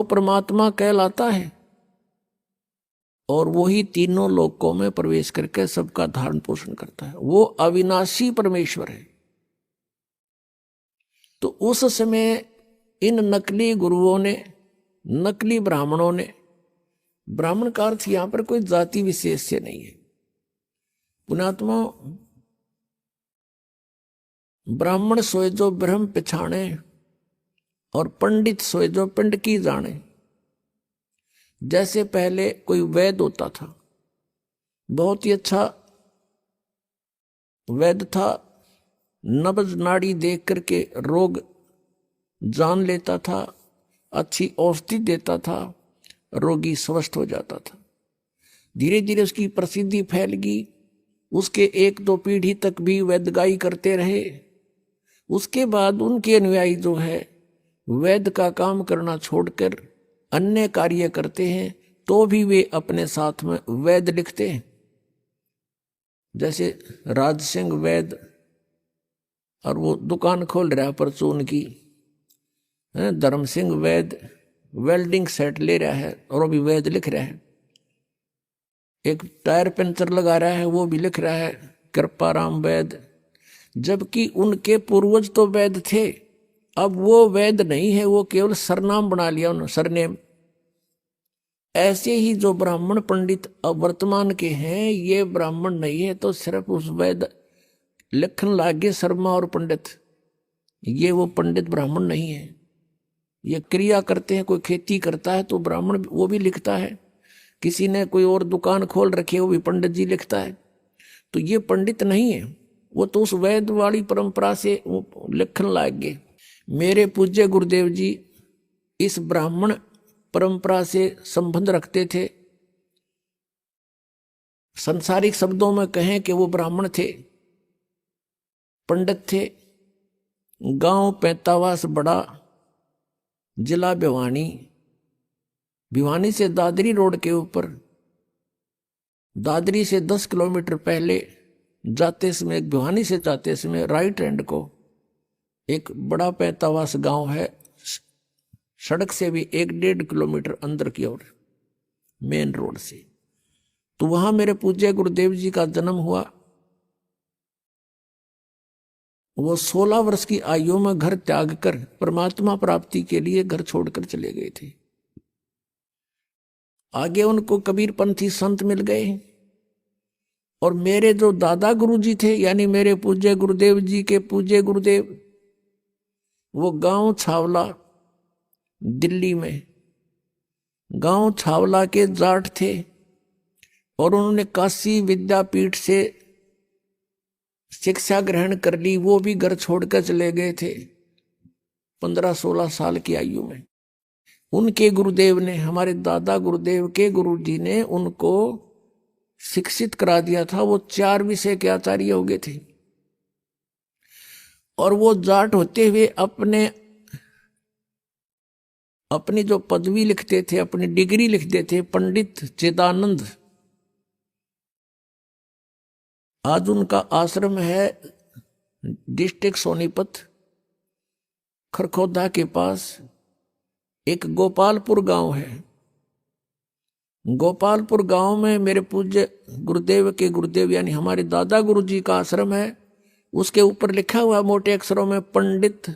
परमात्मा कहलाता है और वही तीनों लोकों में प्रवेश करके सबका धारण पोषण करता है। वो अविनाशी परमेश्वर है। तो उस समय इन नकली गुरुओं ने, नकली ब्राह्मणों ने, ब्राह्मण का अर्थ यहां पर कोई जाति विशेष से नहीं है पुण्यात्मा, ब्राह्मण सोए जो ब्रह्म पछाणे और पंडित सोए जो पिंड की जाने। जैसे पहले कोई वैद्य होता था, बहुत ही अच्छा वैद्य था, नब्ज नाड़ी देख करके रोग जान लेता था, अच्छी औषधि देता था, रोगी स्वस्थ हो जाता था। धीरे धीरे उसकी प्रसिद्धि फैल गई, उसके एक दो पीढ़ी तक भी वैद्यगाई करते रहे। उसके बाद उनके अनुयायी जो है वैद्य का काम करना छोड़कर अन्य कार्य करते हैं, तो भी वे अपने साथ में वैद्य लिखते हैं। जैसे राज सिंह वैद्य, और वो दुकान खोल रहा है परचून की। धर्म सिंह वैद्य वेल्डिंग सेट ले रहा है और वो भी वैद्य लिख रहा है। एक टायर पंचर लगा रहा है, वो भी लिख रहा है कृपाराम वैद्य। जबकि उनके पूर्वज तो वैद्य थे, अब वो वैद्य नहीं है, वो केवल सरनाम बना लिया उन्होंने, सरनेम। ऐसे ही जो ब्राह्मण पंडित अब वर्तमान के हैं, ये ब्राह्मण नहीं है तो सिर्फ उस वैद्य लिखन लागे शर्मा और पंडित, ये वो पंडित ब्राह्मण नहीं है। ये क्रिया करते हैं, कोई खेती करता है तो ब्राह्मण वो भी लिखता है, किसी ने कोई और दुकान खोल रखी है वो भी पंडित जी लिखता है। तो ये पंडित नहीं है, वो तो उस वैद्य वाली परंपरा से लिखन लाग गए। मेरे पूज्य गुरुदेव जी इस ब्राह्मण परंपरा से संबंध रखते थे। संसारिक शब्दों में कहें कि वो ब्राह्मण थे, पंडित थे। गांव पैंतावास बड़ा, जिला भिवानी, भिवानी से दादरी रोड के ऊपर, दादरी से 10 किलोमीटर पहले जाते समय, भिवानी से जाते समय राइट हैंड को एक बड़ा पैंतावास गांव है, सड़क से भी 1-1.5 किलोमीटर अंदर की ओर, मेन रोड से। तो वहां मेरे पूज्य गुरुदेव जी का जन्म हुआ। वो 16 वर्ष की आयु में घर त्याग कर परमात्मा प्राप्ति के लिए घर छोड़कर चले गए थे। आगे उनको कबीरपंथी संत मिल गए, और मेरे जो दादा गुरु जी थे, यानी मेरे पूज्य गुरुदेव जी के पूज्य गुरुदेव, वो गांव छावला दिल्ली में, गांव छावला के जाट थे, और उन्होंने काशी विद्यापीठ से शिक्षा ग्रहण कर ली। वो भी घर छोड़कर चले गए थे 15-16 साल की आयु में। उनके गुरुदेव ने, हमारे दादा गुरुदेव के गुरु जी ने उनको शिक्षित करा दिया था। वो 4 विषय के आचार्य हो गए थे, और वो जाट होते हुए अपनी जो पदवी लिखते थे, अपनी डिग्री लिखते थे, पंडित चिदानंद। आज उनका आश्रम है डिस्ट्रिक्ट सोनीपत, खरखोदा के पास एक गोपालपुर गांव है। गोपालपुर गांव में मेरे पूज्य गुरुदेव के गुरुदेव यानी हमारे दादा गुरु जी का आश्रम है। उसके ऊपर लिखा हुआ मोटे अक्षरों में पंडित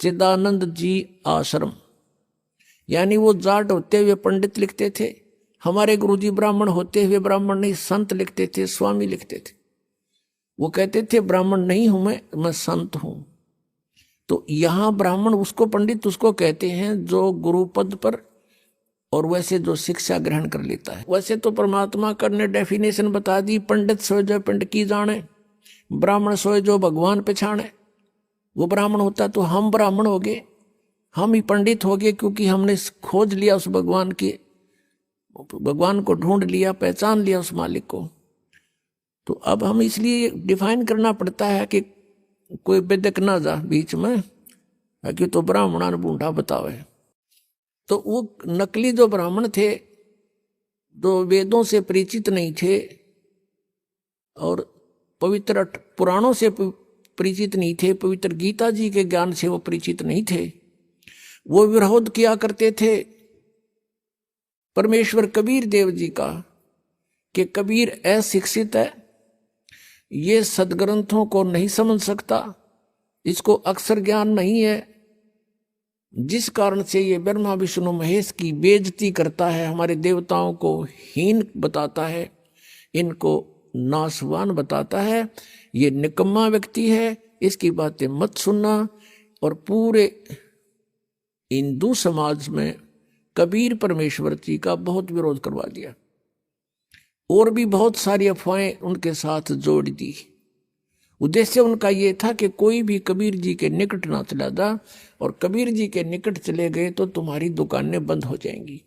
चिदानंद जी आश्रम। यानी वो जाट होते हुए पंडित लिखते थे, हमारे गुरुजी ब्राह्मण होते हुए ब्राह्मण नहीं संत लिखते थे, स्वामी लिखते थे। वो कहते थे ब्राह्मण नहीं हूं मैं संत हूं। तो यहां ब्राह्मण उसको, पंडित उसको कहते हैं जो गुरु पद पर और वैसे जो शिक्षा ग्रहण कर लेता है। वैसे तो परमात्मा कर ने डेफिनेशन बता दी, पंडित सोए जो पिंड की जाने, ब्राह्मण सोए जो भगवान पहचाने। वो ब्राह्मण होता तो हम ब्राह्मण हो गए, हम ही पंडित हो गए, क्योंकि हमने खोज लिया उस भगवान के, भगवान को ढूंढ लिया, पहचान लिया उस मालिक को। तो अब हम इसलिए डिफाइन करना पड़ता है कि कोई बेदक ना जा बीच में, कि तो ब्राह्मण बूढ़ा बतावे। तो वो नकली जो ब्राह्मण थे, जो वेदों से परिचित नहीं थे और पवित्र पुराणों से परिचित नहीं थे, पवित्र गीता जी के ज्ञान से वो परिचित नहीं थे, वो विरोध किया करते थे परमेश्वर कबीर देव जी का कि कबीर अशिक्षित है, ये सदग्रंथों को नहीं समझ सकता, इसको अक्षर ज्ञान नहीं है, जिस कारण से ये ब्रह्मा विष्णु महेश की बेइज्जती करता है, हमारे देवताओं को हीन बताता है, इनको नासवान बताता है, ये निकम्मा व्यक्ति है, इसकी बातें मत सुनना। और पूरे हिंदू समाज में कबीर परमेश्वर जी का बहुत विरोध करवा दिया और भी बहुत सारी अफवाहें उनके साथ जोड़ दी। उद्देश्य उनका ये था कि कोई भी कबीर जी के निकट ना चला जा, और कबीर जी के निकट चले गए तो तुम्हारी दुकानें बंद हो जाएंगी।